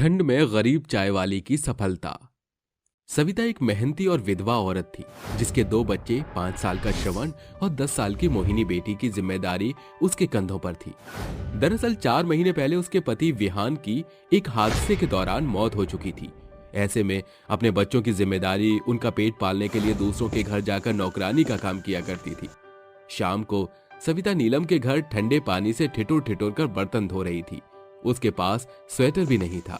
ठंड में गरीब चाय वाली की सफलता। सविता एक मेहनती और विधवा औरत थी जिसके दो बच्चे 5 साल का श्रवण और 10 साल की मोहिनी बेटी की जिम्मेदारी उसके कंधों पर थी। दरअसल 4 महीने पहले उसके पति विहान की एक हादसे के दौरान मौत हो चुकी थी। ऐसे में अपने बच्चों की जिम्मेदारी, उनका पेट पालने के लिए दूसरों के घर जाकर नौकरानी का काम किया करती थी। शाम को सविता नीलम के घर ठंडे पानी से ठिठुर ठिठुर कर बर्तन धो रही थी। उसके पास स्वेटर भी नहीं था।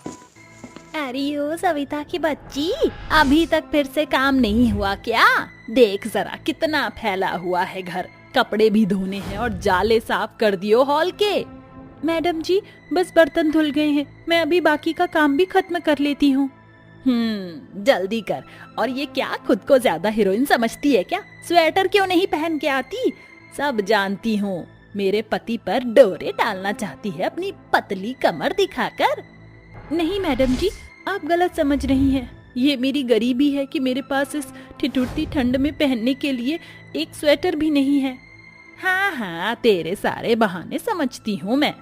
अरे ओ सविता की बच्ची, अभी तक फिर से काम नहीं हुआ क्या? देख जरा कितना फैला हुआ है घर, कपड़े भी धोने हैं और जाले साफ कर दियो हॉल के। मैडम जी, बस बर्तन धुल गए हैं, मैं अभी बाकी का काम भी खत्म कर लेती हूँ। जल्दी कर। और ये क्या खुद को ज्यादा हीरोइन समझती है क्या? स्वेटर क्यों नहीं पहन के आती? सब जानती हूँ, मेरे पति पर डोरे डालना चाहती है अपनी पतली कमर दिखाकर। नहीं मैडम जी, आप गलत समझ रही हैं। ये मेरी गरीबी है कि मेरे पास इस ठिठुरती ठंड में पहनने के लिए एक स्वेटर भी नहीं है। हाँ, तेरे सारे बहाने समझती हूँ मैं।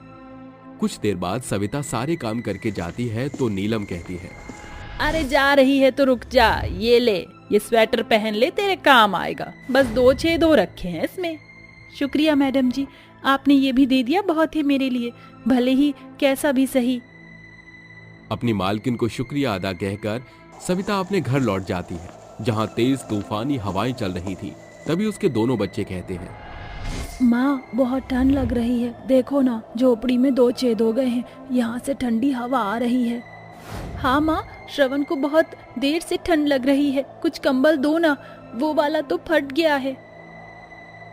कुछ देर बाद सविता सारे काम करके जाती है तो नीलम कहती है, अरे जा रही है तो रुक जा, ये ले, ये स्वेटर पहन ले, तेरे काम आएगा। बस 2 छेद हो रखे हैं इसमें। शुक्रिया मैडम जी, आपने ये भी दे दिया, बहुत है मेरे लिए, भले ही कैसा भी सही। अपनी मालकिन को शुक्रिया अदा कहकर सविता अपने घर लौट जाती है जहां तेज तूफानी हवाएं चल रही थी। तभी उसके दोनों बच्चे कहते हैं, माँ बहुत ठंड लग रही है, देखो ना झोपड़ी में 2 छेद हो गए हैं, यहाँ से ठंडी हवा आ रही है। हाँ माँ, श्रवण को बहुत देर से ठंड लग रही है, कुछ कंबल दो ना, वो वाला तो फट गया है।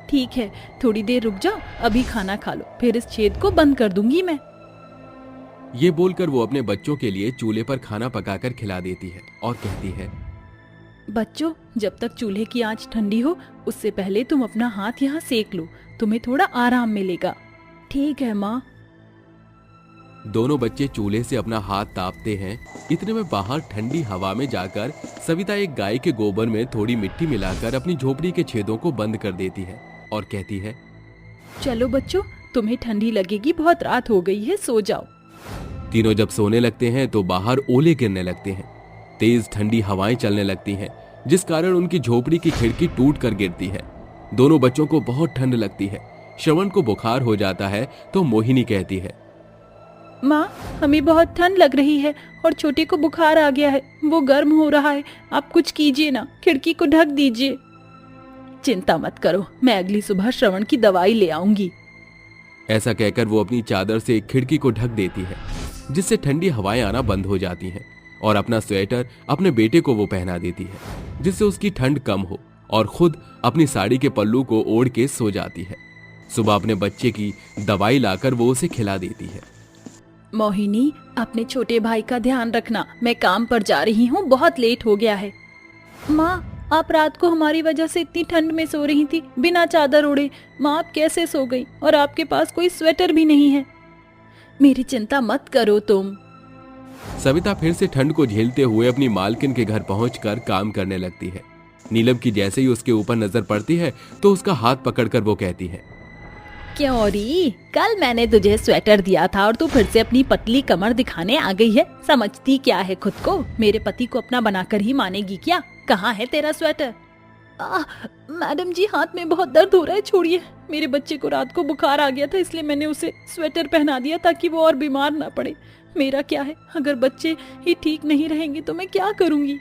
ठीक है, थोड़ी देर रुक जाओ, अभी खाना खा लो, फिर इस छेद को बंद कर दूंगी मैं। ये बोलकर वो अपने बच्चों के लिए चूल्हे पर खाना पकाकर खिला देती है और कहती है, बच्चों, जब तक चूल्हे की आंच ठंडी हो उससे पहले तुम अपना हाथ यहाँ सेक लो, तुम्हें थोड़ा आराम मिलेगा। ठीक है माँ। दोनों बच्चे चूल्हे से अपना हाथ तापते हैं। इतने में बाहर ठंडी हवा में जाकर सविता एक गाय के गोबर में थोड़ी मिट्टी मिलाकर अपनी झोपड़ी के छेदों को बंद कर देती है और कहती है, चलो बच्चों, तुम्हें ठंडी लगेगी, बहुत रात हो गई है, सो जाओ। तीनों जब सोने लगते हैं तो बाहर ओले गिरने लगते हैं। तेज ठंडी हवाएं चलने लगती हैं, जिस कारण उनकी झोपड़ी की खिड़की टूट कर गिरती है। दोनों बच्चों को बहुत ठंड लगती है। श्रवण को बुखार हो जाता है तो मोहिनी कहती है, माँ, हमें बहुत ठंड लग रही है और छोटे को बुखार आ गया है, वो गर्म हो रहा है, आप कुछ कीजिए ना, खिड़की को ढक दीजिए। चिंता मत करो, मैं अगली सुबह श्रवण की दवाई ले आऊंगी। ऐसा कहकर वो अपनी चादर से खिड़की को ढक देती है, जिससे ठंडी हवाएं आना बंद हो जाती हैं और अपना स्वेटर अपने बेटे को वो पहना देती है, जिससे उसकी ठंड कम हो, और खुद अपनी साड़ी के पल्लू को ओढ़ के सो जाती है। सुबह अपने बच्चे की दवाई लाकर वो उसे खिला देती है। मोहिनी, अपने छोटे भाई का ध्यान रखना, मैं काम पर जा रही हूँ, बहुत लेट हो गया है। माँ, आप रात को हमारी वजह से इतनी ठंड में सो रही थी, बिना चादर ओढ़े। माँ, आप कैसे सो गई? और आपके पास कोई स्वेटर भी नहीं है। मेरी चिंता मत करो तुम। सविता फिर से ठंड को झेलते हुए अपनी मालकिन के घर पहुंचकर काम करने लगती है। नीलम की जैसे ही उसके ऊपर नजर पड़ती है तो उसका हाथ पकड़कर वो कहती है, क्यों री, कल मैंने तुझे स्वेटर दिया था और तू फिर से अपनी पतली कमर दिखाने आ गई है। समझती क्या है खुद को? मेरे पति को अपना बनाकर ही मानेगी क्या? कहाँ है तेरा स्वेटर? मैडम जी, हाथ में बहुत दर्द हो रहा है, छोड़िए। मेरे बच्चे को रात को बुखार आ गया था, इसलिए मैंने उसे स्वेटर पहना दिया ताकि वो और बीमार ना पड़े। मेरा क्या है, अगर बच्चे ही ठीक नहीं रहेंगे तो मैं क्या करूंगी?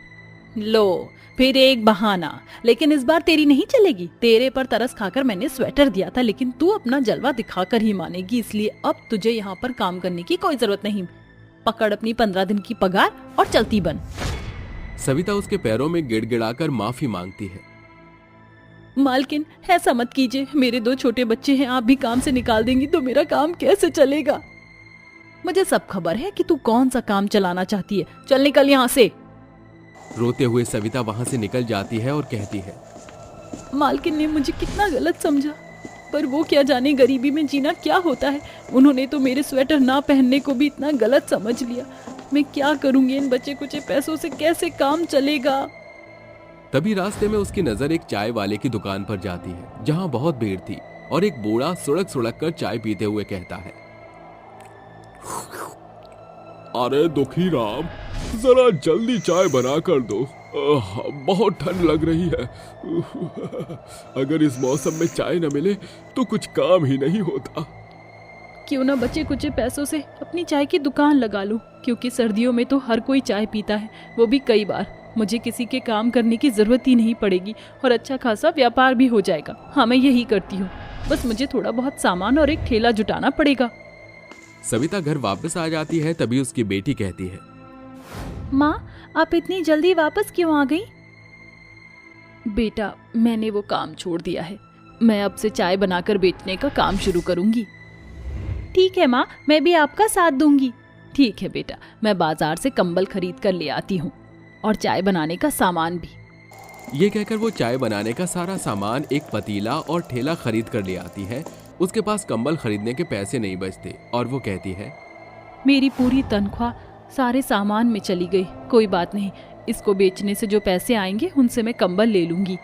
लो, फिर एक बहाना, लेकिन इस बार तेरी नहीं चलेगी। तेरे पर तरस खाकर मैंने स्वेटर दिया था, लेकिन तू अपना जलवा दिखाकर ही मानेगी, इसलिए अब तुझे यहाँ पर काम करने की कोई जरूरत नहीं। पकड़ अपनी 15 दिन की पगार और चलती बन। सविता उसके पैरों में गिड़गिड़ाकर माफी मांगती है। मालकिन, ऐसा मत कीजिए, मेरे 2 छोटे बच्चे हैं, आप भी काम से निकाल देंगी तो मेरा काम कैसे चलेगा? मुझे सब खबर है कि तू कौन सा काम चलाना चाहती है, चल निकल यहाँ से। रोते हुए सविता वहां से निकल जाती है और कहती है, मालकिन ने मुझे कितना गलत समझा, पर वो क्या जाने गरीबी में जीना क्या होता है। उन्होंने तो मेरे स्वेटर ना पहनने को भी इतना गलत समझ लिया। मैं क्या करूंगी, इन बचे कुचे पैसों से कैसे काम चलेगा? तभी रास्ते में उसकी नजर एक चाय वाले की दुकान पर जाती है जहां बहुत भीड़ थी और एक बूढ़ा सुड़क सुड़क कर चाय पीते हुए कहता है, अरे दुखी राम, जरा जल्दी चाय बना कर दो। बहुत ठंड लग रही है। अगर इस मौसम में चाय न मिले तो कुछ काम ही नहीं होता। क्यों ना बचे कुचे पैसों से अपनी चाय की दुकान लगा लूं, क्योंकि सर्दियों में तो हर कोई चाय पीता है, वो भी कई बार। मुझे किसी के काम करने की जरूरत ही नहीं पड़ेगी और अच्छा खासा व्यापार भी हो जाएगा। हाँ, मैं यही करती हूँ। बस मुझे थोड़ा बहुत सामान और एक ठेला जुटाना पड़ेगा। सविता घर वापस आ जाती है, तभी उसकी बेटी कहती है, माँ, आप इतनी जल्दी वापस क्यों आ गई? बेटा, मैंने वो काम छोड़ दिया है। मैं अब से चाय बनाकर बेचने का काम शुरू करूंगी। ठीक है माँ, मैं भी आपका साथ दूंगी। ठीक है बेटा, मैं बाजार से कंबल खरीद कर ले आती हूँ और चाय बनाने का सामान भी। ये कहकर वो चाय बनाने का सारा सामान, एक पतीला और ठेला खरीद कर ले आती है। उसके पास कंबल खरीदने के पैसे नहीं बचते और वो कहती है, मेरी पूरी तनख्वाह सारे सामान में चली गई। कोई बात नहीं, इसको बेचने से जो पैसे आएंगे उनसे मैं कंबल ले लूंगी।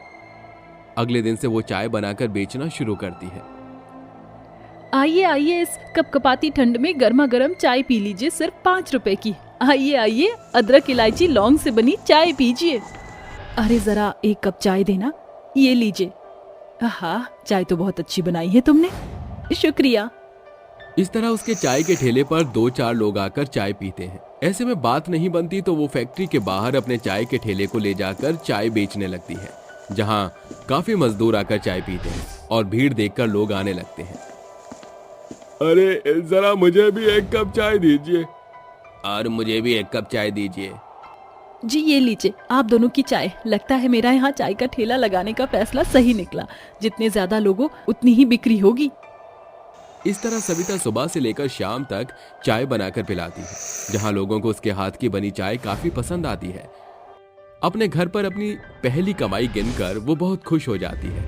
अगले दिन से वो चाय बनाकर बेचना शुरू करती है। आइए आइए, इस कपकपाती ठंड में गर्मा गर्म चाय पी लीजिए, सिर्फ 5 रुपए की। आइए आइए, अदरक इलायची लौंग से बनी चाय पीजिए। अरे जरा एक कप चाय देना। ये लीजिए। हाँ, चाय तो बहुत अच्छी बनाई है तुमने, शुक्रिया। इस तरह उसके चाय के ठेले पर 2-4 लोग आकर चाय पीते हैं। ऐसे में बात नहीं बनती तो वो फैक्ट्री के बाहर अपने चाय के ठेले को ले जाकर चाय बेचने लगती है, जहां काफी मजदूर आकर चाय पीते हैं और भीड़ देखकर लोग आने लगते हैं। अरे जरा मुझे भी एक कप चाय दीजिए। और मुझे भी एक कप चाय दीजिए। जी ये लीजिए, आप दोनों की चाय। लगता है मेरा यहाँ चाय का ठेला लगाने का फैसला सही निकला। जितने ज्यादा लोगों उतनी ही बिक्री होगी। इस तरह सविता सुबह से लेकर शाम तक चाय बनाकर पिलाती है, जहां लोगों को उसके हाथ की बनी चाय काफी पसंद आती है। अपने घर पर अपनी पहली कमाई गिनकर वो बहुत खुश हो जाती है।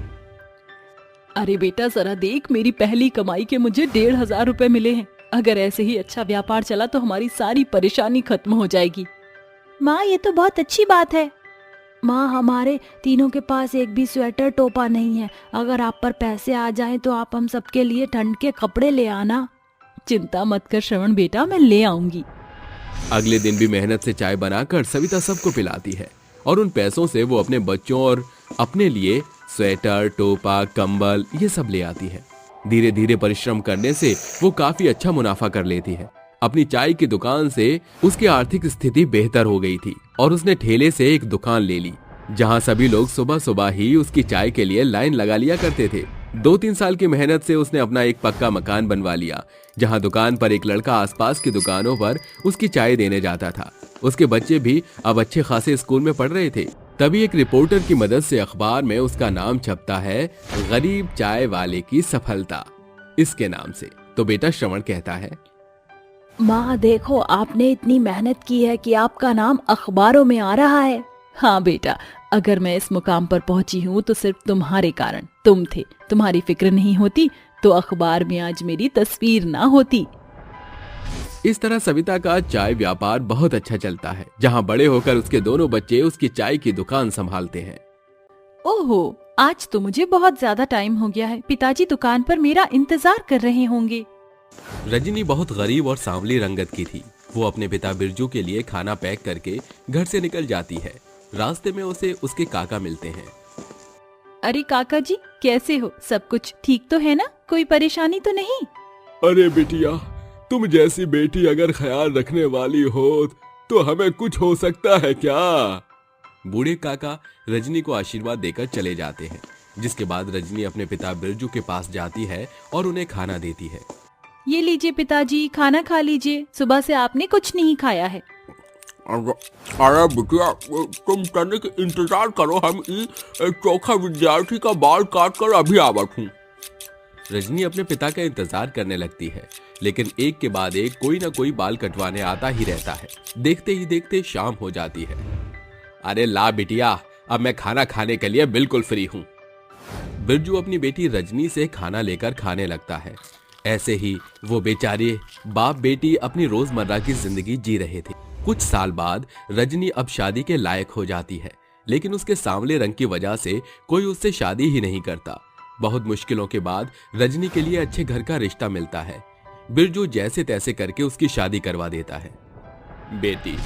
अरे बेटा जरा देख, मेरी पहली कमाई के मुझे 1,500 रुपए मिले हैं। अगर ऐसे ही अच्छा व्यापार चला तो हमारी सारी परेशानी खत्म हो जाएगी। माँ, ये तो बहुत अच्छी बात है। माँ, हमारे तीनों के पास एक भी स्वेटर टोपा नहीं है। अगर आप पर पैसे आ जाएं तो आप हम सबके लिए ठंड के कपड़े ले आना। चिंता मत कर श्रवण बेटा, मैं ले आऊंगी। अगले दिन भी मेहनत से चाय बनाकर सविता सबको पिलाती है और उन पैसों से वो अपने बच्चों और अपने लिए स्वेटर, टोपा, कंबल ये सब ले आती है। धीरे धीरे परिश्रम करने से वो काफी अच्छा मुनाफा कर लेती है। अपनी चाय की दुकान से उसकी आर्थिक स्थिति बेहतर हो गई थी और उसने ठेले से एक दुकान ले ली, जहां सभी लोग सुबह सुबह ही उसकी चाय के लिए लाइन लगा लिया करते थे। 2-3 साल की मेहनत से उसने अपना एक पक्का मकान बनवा लिया, जहां दुकान पर एक लड़का आसपास की दुकानों पर उसकी चाय देने जाता था। उसके बच्चे भी अब अच्छे खासे स्कूल में पढ़ रहे थे। तभी एक रिपोर्टर की मदद से अखबार में उसका नाम छपता है, गरीब चाय वाले की सफलता, इसके नाम से। तो बेटा श्रवण कहता है, माँ देखो, आपने इतनी मेहनत की है कि आपका नाम अखबारों में आ रहा है। हाँ बेटा, अगर मैं इस मुकाम पर पहुंची हूँ तो सिर्फ तुम्हारे कारण। तुम थे, तुम्हारी फिक्र नहीं होती तो अखबार में आज मेरी तस्वीर ना होती। इस तरह सविता का चाय व्यापार बहुत अच्छा चलता है, जहां बड़े होकर उसके दोनों बच्चे उसकी चाय की दुकान संभालते हैं। ओहो, आज तो मुझे बहुत ज्यादा टाइम हो गया है। पिताजी दुकान पर मेरा इंतजार कर रहे होंगे। रजनी बहुत गरीब और सांवली रंगत की थी। वो अपने पिता बिरजू के लिए खाना पैक करके घर से निकल जाती है। रास्ते में उसे उसके काका मिलते हैं। अरे काका जी, कैसे हो? सब कुछ ठीक तो है ना? कोई परेशानी तो नहीं? अरे बिटिया, तुम जैसी बेटी अगर ख्याल रखने वाली हो तो हमें कुछ हो सकता है क्या? बूढ़े काका रजनी को आशीर्वाद देकर चले जाते हैं, जिसके बाद रजनी अपने पिता बिरजू के पास जाती है और उन्हें खाना देती है। ये लीजिए पिताजी, खाना खा लीजिए। सुबह से आपने कुछ नहीं खाया है। अरे बिटिया, तुम तनिक के इंतजार करो, हम चौथा विद्यार्थी का बाल काट कर अभी आवत हूँ। रजनी अपने पिता का इंतजार करने लगती है, लेकिन एक के बाद एक कोई ना कोई बाल कटवाने आता ही रहता है। देखते ही देखते शाम हो जाती है। अरे ला बिटिया, अब मैं खाना खाने के लिए बिल्कुल फ्री हूँ। बिरजू अपनी बेटी रजनी से खाना लेकर खाने लगता है। ऐसे ही वो बेचारे बाप बेटी अपनी रोजमर्रा की जिंदगी जी रहे थे। कुछ साल बाद रजनी अब शादी के लायक हो जाती है, लेकिन उसके सांवले रंग की वजह से कोई उससे शादी ही नहीं करता। बहुत मुश्किलों के बाद रजनी के लिए अच्छे घर का रिश्ता मिलता है। बिरजू जैसे तैसे करके उसकी शादी करवा देता है। बेटी,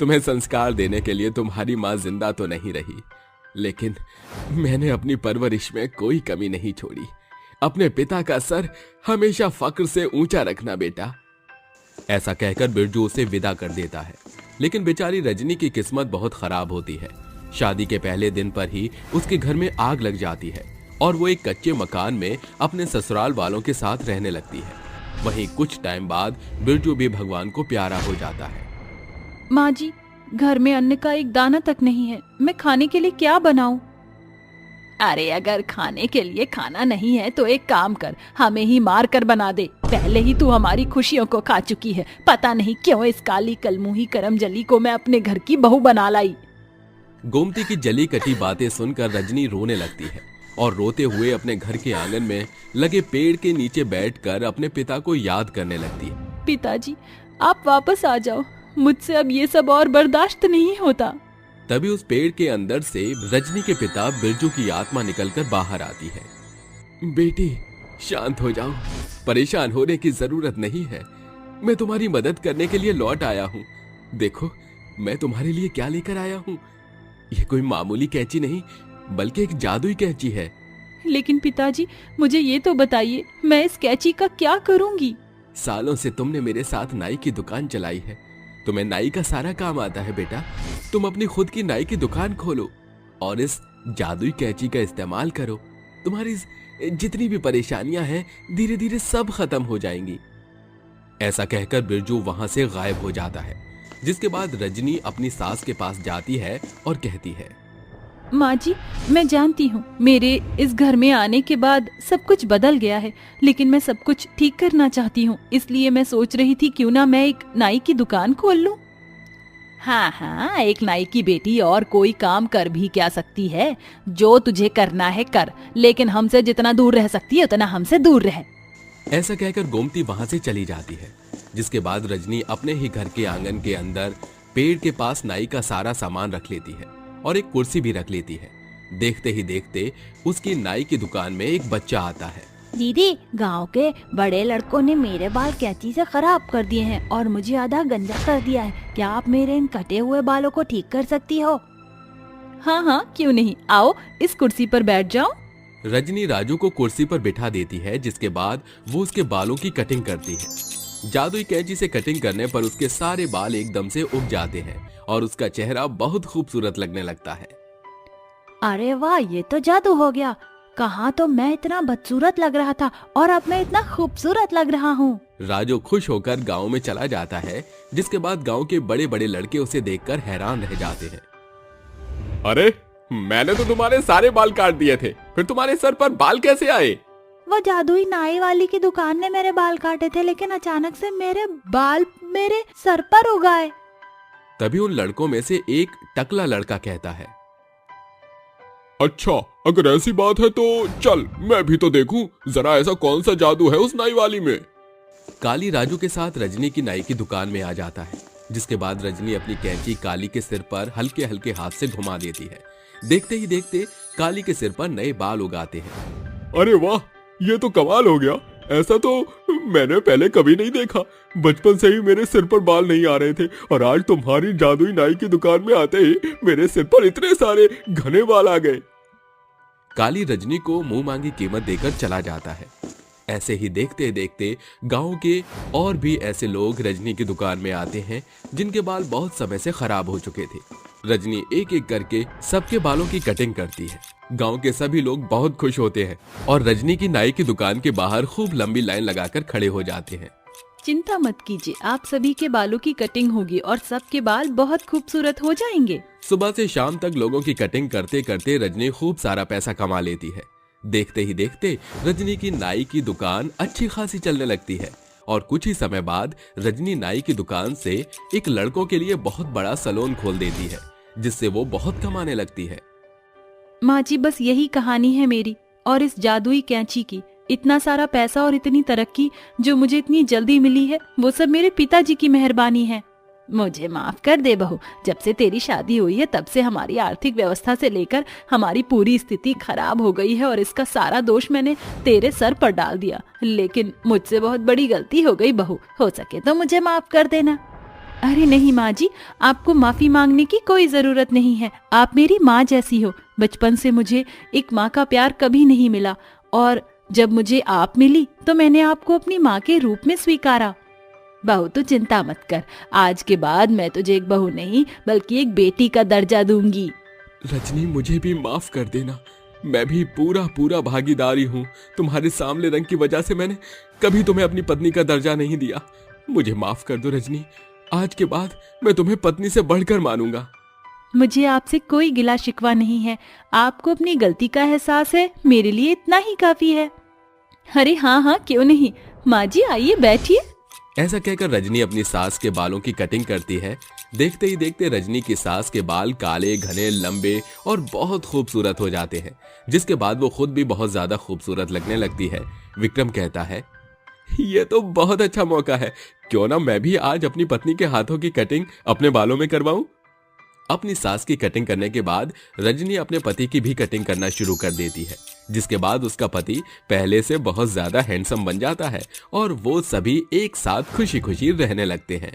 तुम्हें संस्कार देने के लिए तुम्हारी माँ जिंदा तो नहीं रही, लेकिन मैंने अपनी परवरिश में कोई कमी नहीं छोड़ी। अपने पिता का सर हमेशा फक्र से ऊंचा रखना बेटा। ऐसा कहकर बिरजू उसे विदा कर देता है। लेकिन बेचारी रजनी की किस्मत बहुत खराब होती है। शादी के पहले दिन पर ही उसके घर में आग लग जाती है और वो एक कच्चे मकान में अपने ससुराल वालों के साथ रहने लगती है। वहीं कुछ टाइम बाद बिरजू भी भगवान को प्यारा हो जाता है। माँ जी, घर में अन्न का एक दाना तक नहीं है, मैं खाने के लिए क्या बनाऊं? अरे अगर खाने के लिए खाना नहीं है तो एक काम कर, हमें ही मार कर बना दे। पहले ही तू हमारी खुशियों को खा चुकी है। पता नहीं क्यों इस काली कलमुही करमजली को मैं अपने घर की बहू बना लाई। गोमती की जली कटी बातें सुनकर रजनी रोने लगती है और रोते हुए अपने घर के आंगन में लगे पेड़ के नीचे बैठकर अपने पिता को याद करने लगती है। पिताजी, आप वापस आ जाओ, मुझसे अब ये सब और बर्दाश्त नहीं होता। तभी उस पेड़ के अंदर से रजनी के पिता बिरजू की आत्मा निकलकर बाहर आती है। बेटी, शांत हो जाओ, परेशान होने की जरूरत नहीं है। मैं तुम्हारी मदद करने के लिए लौट आया हूँ। देखो, मैं तुम्हारे लिए क्या लेकर आया हूँ। ये कोई मामूली कैंची नहीं, बल्कि एक जादुई कैंची है। लेकिन पिताजी, मुझे ये तो बताइए, मैं इस कैंची का क्या करूंगी? सालों से तुमने मेरे साथ नाई की दुकान चलाई है, तुम्हें नाई का सारा काम आता है बेटा। तुम अपनी खुद की नाई की दुकान खोलो और इस जादुई कैंची का इस्तेमाल करो। तुम्हारी जितनी भी परेशानियां हैं धीरे धीरे सब खत्म हो जाएंगी। ऐसा कहकर बिरजू वहां से गायब हो जाता है, जिसके बाद रजनी अपनी सास के पास जाती है और कहती है, माँ जी, मैं जानती हूँ मेरे इस घर में आने के बाद सब कुछ बदल गया है, लेकिन मैं सब कुछ ठीक करना चाहती हूँ। इसलिए मैं सोच रही थी क्यों ना मैं एक नाई की दुकान खोल लूँ। हाँ हाँ, एक नाई की बेटी और कोई काम कर भी क्या सकती है। जो तुझे करना है कर, लेकिन हमसे जितना दूर रह सकती है उतना हमसे दूर रह। ऐसा कहकर गोमती वहां से चली जाती है, जिसके बाद रजनी अपने ही घर के आंगन के अंदर पेड़ के पास नाई का सारा सामान रख लेती है और एक कुर्सी भी रख लेती है। देखते ही देखते उसकी नाई की दुकान में एक बच्चा आता है। दीदी, गांव के बड़े लड़कों ने मेरे बाल कैंची से खराब कर दिए हैं और मुझे आधा गंजा कर दिया है। क्या आप मेरे इन कटे हुए बालों को ठीक कर सकती हो? हाँ हाँ, क्यों नहीं, आओ इस कुर्सी पर बैठ जाओ। रजनी राजू को कुर्सी पर बिठा देती है, जिसके बाद वो उसके बालों की कटिंग करती है। जादुई कैंची से कटिंग करने पर उसके सारे बाल एकदम से उग जाते हैं और उसका चेहरा बहुत खूबसूरत लगने लगता है। अरे वाह, ये तो जादू हो गया। कहाँ तो मैं इतना बदसूरत लग रहा था और अब मैं इतना खूबसूरत लग रहा हूँ। राजू खुश होकर गांव में चला जाता है, जिसके बाद गांव के बड़े बड़े लड़के उसे देखकर हैरान रह जाते हैं। अरे, मैंने तो तुम्हारे सारे बाल काट दिए थे, फिर तुम्हारे सर पर बाल कैसे आए? वो जादुई नाई वाली की दुकान ने मेरे बाल काटे थे, लेकिन अचानक से मेरे बाल मेरे सर पर उग आए। तभी उन लड़कों में से एक टकला लड़का कहता है, अच्छा, अगर ऐसी बात है तो चल मैं भी तो देखूं जरा ऐसा कौन सा जादू है उस नाई वाली में। काली राजू के साथ रजनी की नाई की दुकान में आ जाता है, जिसके बाद रजनी अपनी कैंची काली के सिर पर हल्के हल्के हाथ से घुमा देती है। देखते ही देखते काली के सिर पर नए बाल उगाते हैं। अरे वाह, ये तो कमाल हो गया। ऐसा तो मैंने पहले कभी नहीं देखा। बचपन से ही मेरे सिर पर बाल नहीं आ रहे थे और आज तुम्हारी जादुई नाई की दुकान में आते ही मेरे सिर पर इतने सारे घने बाल आ गए। काली रजनी को मुंह मांगी कीमत देकर चला जाता है। ऐसे ही देखते देखते गांव के और भी ऐसे लोग रजनी की दुकान में आते हैं, जिनके बाल बहुत समय से खराब हो चुके थे। रजनी एक एक करके सबके बालों की कटिंग करती है। गांव के सभी लोग बहुत खुश होते हैं और रजनी की नाई की दुकान के बाहर खूब लंबी लाइन लगाकर खड़े हो जाते हैं। चिंता मत कीजिए, आप सभी के बालों की कटिंग होगी और सबके बाल बहुत खूबसूरत हो जाएंगे। सुबह से शाम तक लोगों की कटिंग करते करते रजनी खूब सारा पैसा कमा लेती है। देखते ही देखते रजनी की नाई की दुकान अच्छी खासी चलने लगती है और कुछ ही समय बाद रजनी नाई की दुकान से एक लड़कों के लिए बहुत बड़ा सैलून खोल देती है, जिससे वो बहुत कमाने लगती है। माँ जी, बस यही कहानी है मेरी और इस जादुई कैंची की। इतना सारा पैसा और इतनी तरक्की जो मुझे इतनी जल्दी मिली है, वो सब मेरे पिताजी की मेहरबानी है। मुझे माफ कर दे बहू, जब से तेरी शादी हुई है तब से हमारी आर्थिक व्यवस्था से लेकर हमारी पूरी स्थिति खराब हो गई है और इसका सारा दोष मैंने तेरे सर पर डाल दिया। लेकिन मुझसे बहुत बड़ी गलती हो गई बहू, हो सके तो मुझे माफ कर देना। अरे नहीं माँ जी, आपको माफी मांगने की कोई जरूरत नहीं है। आप मेरी माँ जैसी हो। बचपन से मुझे एक माँ का प्यार कभी नहीं मिला और जब मुझे आप मिली तो मैंने आपको अपनी माँ के रूप में स्वीकारा। बहू तू चिंता मत कर, आज के बाद मैं तुझे एक बहू नहीं बल्कि एक बेटी का दर्जा दूंगी। रजनी, मुझे भी माफ कर देना। मैं भी पूरा पूरा भागीदारी हूँ। तुम्हारे सांवले रंग की वजह से मैंने कभी तुम्हें अपनी पत्नी का दर्जा नहीं दिया। मुझे माफ कर दो रजनी। आज के बाद मैं तुम्हें पत्नी से बढ़कर मानूंगा। मुझे आपसे कोई गिला शिकवा नहीं है। आपको अपनी गलती का एहसास है, मेरे लिए इतना ही काफी है। अरे हाँ हाँ, क्यों नहीं। माँ जी आइए बैठिए। ऐसा कहकर रजनी अपनी सास के बालों की कटिंग करती है। देखते ही देखते रजनी की सास के बाल काले, घने, लंबे और बहुत खूबसूरत हो जाते हैं, जिसके बाद वो खुद भी बहुत ज्यादा खूबसूरत लगने लगती है। विक्रम कहता है, ये तो बहुत अच्छा मौका है। क्यों ना मैं भी आज अपनी पत्नी के हाथों की कटिंग अपने बालों में करवाऊं। अपनी सास की कटिंग करने के बाद रजनी अपने पति की भी कटिंग करना शुरू कर देती है, जिसके बाद उसका पति पहले से बहुत ज्यादा हैंडसम बन जाता है और वो सभी एक साथ खुशी खुशी रहने लगते हैं।